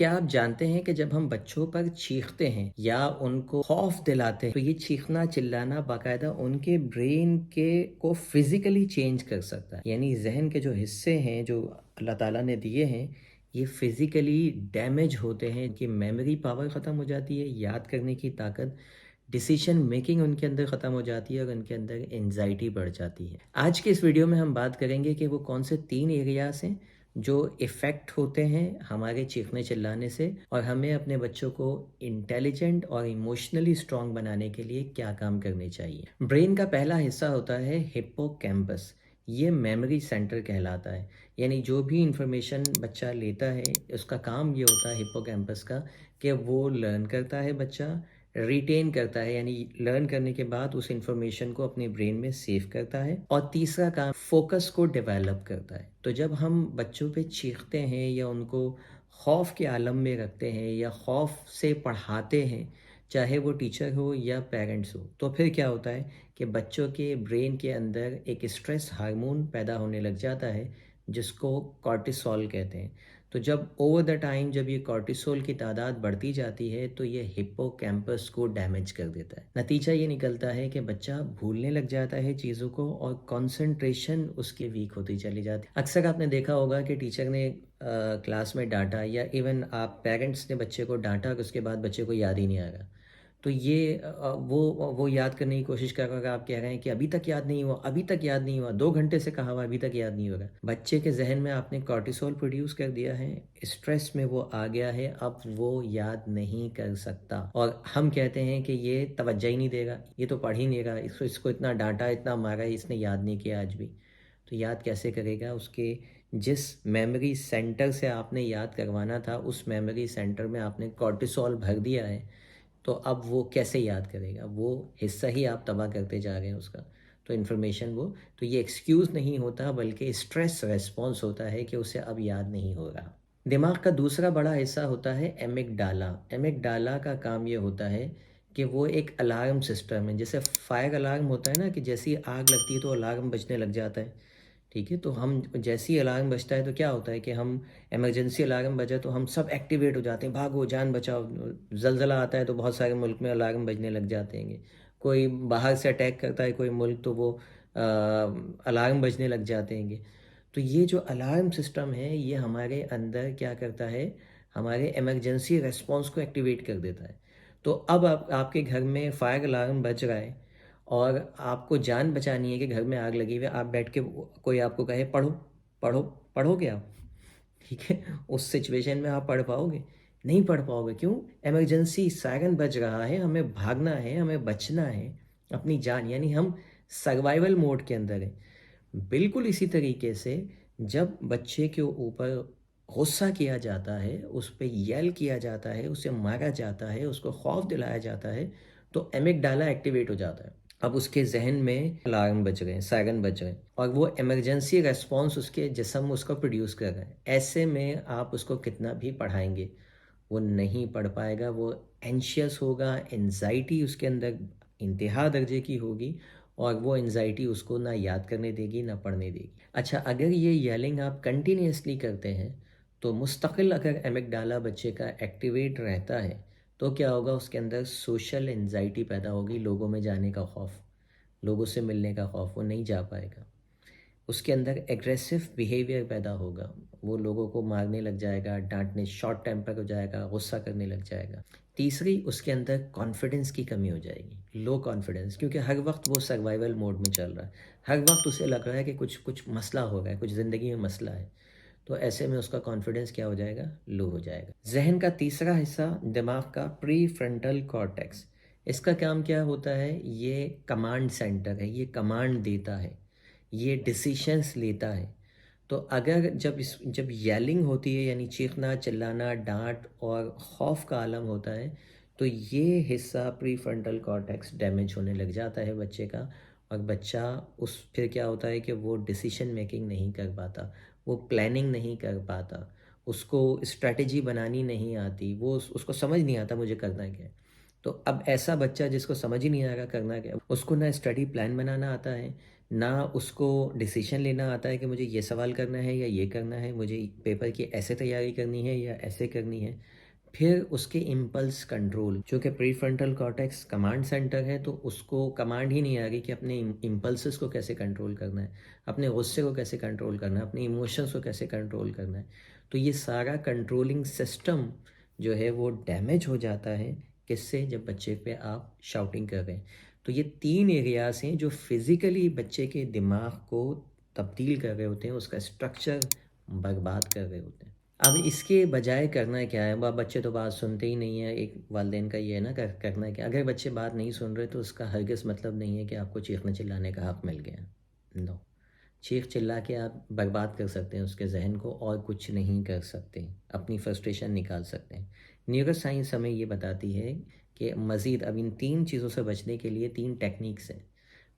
क्या आप जानते हैं कि जब हम बच्चों पर चीखते हैं या उनको खौफ दिलाते हैं तो ये चीखना चिल्लाना बाकायदा उनके ब्रेन के को फिजिकली चेंज कर सकता है। यानी जहन के जो हिस्से हैं जो अल्लाह ताला ने दिए हैं, ये फिजिकली डैमेज होते हैं कि मेमोरी पावर ख़त्म हो जाती है, याद करने की ताकत, डिसीजन मेकिंग उनके अंदर ख़त्म हो जाती है और उनके अंदर एंजाइटी बढ़ जाती है। आज के इस वीडियो में हम बात करेंगे कि वो कौन से 3 एरियाज़ हैं जो इफ़ेक्ट होते हैं हमारे चीखने चिल्लाने से और हमें अपने बच्चों को इंटेलिजेंट और इमोशनली स्ट्रॉन्ग बनाने के लिए क्या काम करने चाहिए। ब्रेन का पहला हिस्सा होता है हिप्पोकैम्पस। ये मेमोरी सेंटर कहलाता है। यानी जो भी इंफॉर्मेशन बच्चा लेता है उसका काम ये होता है हिप्पोकैम्पस का कि वो लर्न करता है बच्चा, रिटेन करता है यानी लर्न करने के बाद उस इंफॉर्मेशन को अपने ब्रेन में सेव करता है और तीसरा काम फोकस को डेवलप करता है। तो जब हम बच्चों पे चीखते हैं या उनको खौफ के आलम में रखते हैं या खौफ से पढ़ाते हैं, चाहे वो टीचर हो या पेरेंट्स हो, तो फिर क्या होता है कि बच्चों के ब्रेन के अंदर एक स्ट्रेस हार्मोन पैदा होने लग जाता है जिसको कॉर्टिसोल कहते हैं। तो जब ओवर द टाइम जब ये कॉर्टिसोल की तादाद बढ़ती जाती है तो ये हिप्पोकैम्पस को डैमेज कर देता है। नतीजा ये निकलता है कि बच्चा भूलने लग जाता है चीज़ों को और कंसंट्रेशन उसकी वीक होती चली जाती है। अक्सर आपने देखा होगा कि टीचर ने क्लास में डांटा या इवन आप पेरेंट्स ने बच्चे को डांटा कि उसके बाद बच्चे को याद ही नहीं आ रहा। तो ये वो याद करने की कोशिश कर रहा होगा, आप कह रहे हैं कि अभी तक याद नहीं हुआ, अभी तक याद नहीं हुआ, 2 घंटे से कहा हुआ अभी तक याद नहीं हो रहा। बच्चे के ज़हन में आपने कॉर्टिसोल प्रोड्यूस कर दिया है, स्ट्रेस में वो आ गया है, अब वो याद नहीं कर सकता और हम कहते हैं कि ये तवज्जो ही नहीं देगा, ये तो पढ़ ही नहीं रहा, इसको इसको इतना डाँटा, इतना मारा, इसने याद नहीं किया आज भी। तो याद कैसे करेगा? उसके जिस मेमोरी सेंटर से आपने याद करवाना था, उस मेमोरी सेंटर में आपने कॉर्टिसोल भर दिया है, तो अब वो कैसे याद करेगा? वो हिस्सा ही आप तबाह करते जा रहे हैं उसका। तो इन्फॉर्मेशन वो तो ये एक्सक्यूज़ नहीं होता बल्कि स्ट्रेस रिस्पॉन्स होता है कि उसे अब याद नहीं हो रहा। दिमाग का दूसरा बड़ा हिस्सा होता है एमिगडाला। एमिगडाला का काम ये होता है कि वो एक अलार्म सिस्टम है। जैसे फायर अलार्म होता है ना कि जैसे ही आग लगती है तो अलार्म बजने लग जाता है। ठीक है? तो हम जैसे ही अलार्म बजता है तो क्या होता है कि हम इमरजेंसी अलार्म बजा तो हम सब एक्टिवेट हो जाते हैं, भागो जान बचाओ। ज़लज़ला आता है तो बहुत सारे मुल्क में अलार्म बजने लग जाते हैं। कोई बाहर से अटैक करता है कोई मुल्क तो वो अलार्म बजने लग जाते हैं। तो ये जो अलार्म सिस्टम है ये हमारे अंदर क्या करता है, हमारे इमरजेंसी रिस्पॉन्स को एक्टिवेट कर देता है। तो अब आप आपके घर में फायर अलार्म बज रहा है और आपको जान बचानी है कि घर में आग लगी हुई है, आप बैठ के कोई आपको कहे पढ़ो, पढ़ो, पढ़ोगे आप? ठीक है? उस सिचुएशन में आप पढ़ पाओगे? नहीं पढ़ पाओगे, क्यों? इमरजेंसी सायरन बज रहा है, हमें भागना है, हमें बचना है, अपनी जान यानी हम सर्वाइवल मोड के अंदर हैं। बिल्कुल इसी तरीके से जब बच्चे के ऊपर गुस्सा किया जाता है, उस पे येल किया जाता है, उसे मारा जाता है, उसको खौफ दिलाया जाता है, तो एमिगडाला एक्टिवेट हो जाता है। अब उसके ज़हन में अलार्म बज रहे हैं, सायरन बज रहे हैं और वो इमरजेंसी रिस्पॉन्स उसके जिस्म उसको प्रोड्यूस कर रहा है। ऐसे में आप उसको कितना भी पढ़ाएँगे, वो नहीं पढ़ पाएगा, वो एंशियस होगा, एंग्ज़ायटी उसके अंदर इंतहा दर्जे की होगी और वो एंग्ज़ायटी उसको ना याद करने देगी, ना पढ़ने देगी। अच्छा, अगर ये येलिंग आप कंटिन्यूअसली करते हैं, तो मुस्तकिल अगर एमिगडाला बच्चे का एक्टिवेट रहता है, तो क्या होगा उसके अंदर सोशल एंग्ज़ायटी पैदा होगी, लोगों में जाने का खौफ, लोगों से मिलने का खौफ, वो नहीं जा पाएगा। उसके अंदर एग्रेसिव बिहेवियर पैदा होगा, वो लोगों को मारने लग जाएगा, डांटने, शॉर्ट टेम्पर हो जाएगा, गुस्सा करने लग जाएगा। तीसरी, उसके अंदर कॉन्फिडेंस की कमी हो जाएगी, लो कॉन्फिडेंस, क्योंकि हर वक्त वो सर्वाइवल मोड में चल रहा है, हर वक्त उसे लग रहा है कि कुछ कुछ मसला हो रहा है, कुछ ज़िंदगी में मसला है। तो ऐसे में उसका कॉन्फिडेंस क्या हो जाएगा? लो हो जाएगा। जहन का तीसरा हिस्सा दिमाग का प्री फ्रंटल कॉर्टेक्स। इसका काम क्या होता है? ये कमांड सेंटर है, ये कमांड देता है, ये डिसीशंस लेता है। तो अगर जब येलिंग होती है यानी चीखना चिल्लाना, डांट और खौफ का आलम होता है, तो ये हिस्सा प्री फ्रंटल कॉर्टेक्स डैमेज होने लग जाता है बच्चे का और बच्चा उस फिर क्या होता है कि वो डिसीजन मेकिंग नहीं कर पाता, वो प्लानिंग नहीं कर पाता, उसको स्ट्रेटजी बनानी नहीं आती, वो उसको समझ नहीं आता मुझे करना क्या है। तो अब ऐसा बच्चा जिसको समझ ही नहीं आ रहा करना क्या है, उसको ना स्टडी प्लान बनाना आता है, ना उसको डिसीजन लेना आता है कि मुझे ये सवाल करना है या ये करना है, मुझे पेपर की ऐसे तैयारी करनी है या ऐसे करनी है। फिर उसके इम्पल्स कंट्रोल, जो कि प्रीफ्रंटल कॉर्टेक्स कमांड सेंटर है, तो उसको कमांड ही नहीं आ रही कि अपने इम्पल्सेस को कैसे कंट्रोल करना है, अपने गुस्से को कैसे कंट्रोल करना है, अपने इमोशंस को कैसे कंट्रोल करना है। तो ये सारा कंट्रोलिंग सिस्टम जो है वो डैमेज हो जाता है। किससे? जब बच्चे पे आप शाउटिंग कर रहे हैं। तो ये 3 एरियाज़ हैं जो फिज़िकली बच्चे के दिमाग को तब्दील कर रहे होते हैं, उसका स्ट्रक्चर बर्बाद कर रहे होते हैं। अब इसके बजाय करना क्या है? बच्चे तो बात सुनते ही नहीं है। एक वालिदैन का ये है ना, करना क्या? अगर बच्चे बात नहीं सुन रहे तो उसका हरगिज़ मतलब नहीं है कि आपको चीखने चिल्लाने का हक़ मिल गया। नो। चीख चिल्ला के आप बर्बाद कर सकते हैं उसके ज़हन को, और कुछ नहीं कर सकते। अपनी फ्रस्ट्रेशन निकाल सकते हैं। न्यूरोसाइंस हमें ये बताती है कि मज़ीद अब इन 3 चीज़ों से बचने के लिए 3 टेक्निक्स हैं।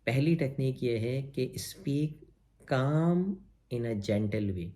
पहली टेक्निक ये है कि स्पीक काम इन अ जेंटल वे,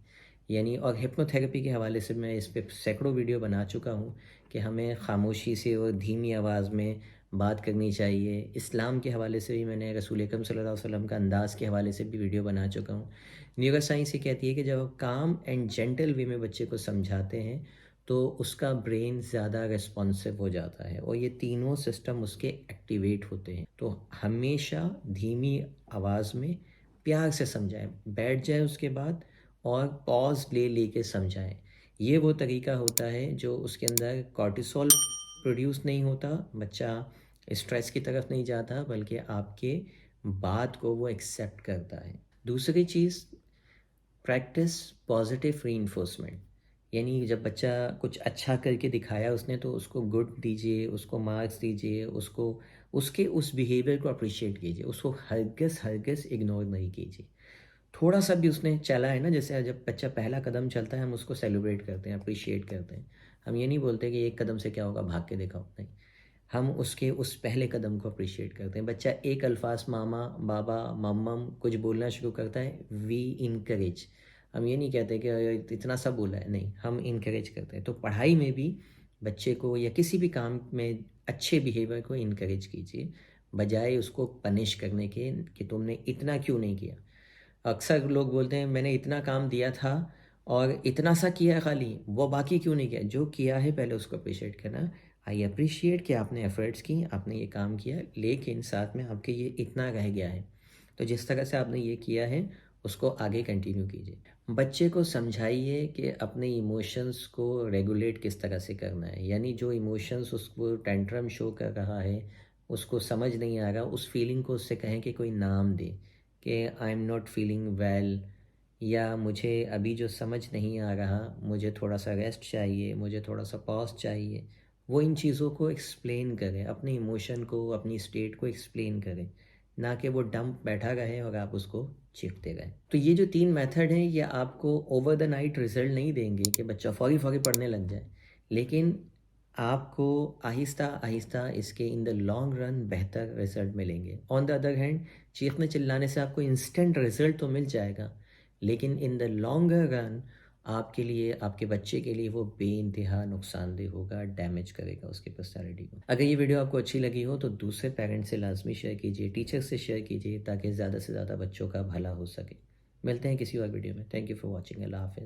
यानी, और हिप्नोथेरेपी के हवाले से मैं इस पे सैकड़ों वीडियो बना चुका हूँ कि हमें खामोशी से और धीमी आवाज़ में बात करनी चाहिए। इस्लाम के हवाले से भी मैंने रसूल अकरम सल्लल्लाहु अलैहि वसल्लम का अंदाज़ के हवाले से भी वीडियो बना चुका हूँ। न्यूरोसाइंस ये कहती है कि जब आप काम एंड जेंटल वे में बच्चे को समझाते हैं तो उसका ब्रेन ज़्यादा रिस्पॉन्सिव हो जाता है और ये तीनों सिस्टम उसके एक्टिवेट होते हैं। तो हमेशा धीमी आवाज़ में प्यार से समझाएं, बैठ जाए उसके बाद और पॉज़ ले के समझाएं। ये वो तरीका होता है जो उसके अंदर कॉर्टिसोल प्रोड्यूस नहीं होता, बच्चा स्ट्रेस की तरफ नहीं जाता, बल्कि आपके बात को वो एक्सेप्ट करता है। दूसरी चीज़, प्रैक्टिस पॉजिटिव रीइंफोर्समेंट, यानी जब बच्चा कुछ अच्छा करके दिखाया उसने तो उसको गुड दीजिए, उसको मार्क्स दीजिए, उसको उसके उस बिहेवियर को अप्रिशिएट कीजिए, उसको हरगिज़ हरगिज़ इग्नोर नहीं कीजिए। थोड़ा सा भी उसने चला है ना, जैसे जब बच्चा पहला कदम चलता है हम उसको सेलिब्रेट करते हैं, अप्रिशिएट करते हैं। हम ये नहीं बोलते कि एक कदम से क्या होगा, भाग के दिखाओ, नहीं। हम उसके उस पहले कदम को अप्रिशिएट करते हैं। बच्चा एक अल्फाज मामा, बाबा, मम्मम कुछ बोलना शुरू करता है, वी इनकरेज। हम ये नहीं कहते कि इतना सा बोला है, नहीं, हम इनकरेज करते हैं। तो पढ़ाई में भी बच्चे को या किसी भी काम में अच्छे बिहेवियर को इनकरेज कीजिए, बजाय उसको पनिश करने के कि तुमने इतना क्यों नहीं किया। अक्सर लोग बोलते हैं मैंने इतना काम दिया था और इतना सा किया खाली, वो बाकी क्यों नहीं किया? जो किया है पहले उसको अप्रिशिएट करना। आई अप्रिशिएट कि आपने एफ़र्ट्स की, आपने ये काम किया, लेकिन साथ में आपके ये इतना रह गया है। तो जिस तरह से आपने ये किया है, उसको आगे कंटिन्यू कीजिए। बच्चे को समझाइए कि अपने इमोशंस को रेगुलेट किस तरह से करना है, यानी जो इमोशंस उसको टेंट्रम शो कर रहा है, उसको समझ नहीं आ रहा, उस फीलिंग को उससे कहें कि कोई नाम दे, कि I am not feeling well, या मुझे अभी जो समझ नहीं आ रहा, मुझे थोड़ा सा रेस्ट चाहिए, मुझे थोड़ा सा पॉज़ चाहिए। वो इन चीज़ों को एक्सप्लेन करें, अपने इमोशन को, अपनी स्टेट को एक्सप्लेन करें, ना कि वो डंप बैठा रहे और आप उसको चीखते रहें। तो ये जो 3 मेथड हैं, ये आपको ओवर द नाइट रिज़ल्ट नहीं देंगे कि बच्चा फ़ौरी-फ़ौरी पढ़ने लग जाए, लेकिन आपको आहिस्ता-आहिस्ता इसके इन द लॉन्ग रन बेहतर रिज़ल्ट मिलेंगे। ऑन द अदर हैंड, चीखने चिल्लाने से आपको इंस्टेंट रिज़ल्ट तो मिल जाएगा, लेकिन इन द लॉन्गर रन आपके लिए, आपके बच्चे के लिए वो बेइंतहा नुकसानदेह होगा, डैमेज करेगा उसकी पर्सनैलिटी को। अगर ये वीडियो आपको अच्छी लगी हो तो दूसरे पेरेंट्स से लाज़मी शेयर कीजिए, टीचर्स से शेयर कीजिए, ताकि ज़्यादा से ज़्यादा बच्चों का भला हो सके। मिलते हैं किसी और वीडियो में। Thank you for watching. अल्लाह हाफ़िज़।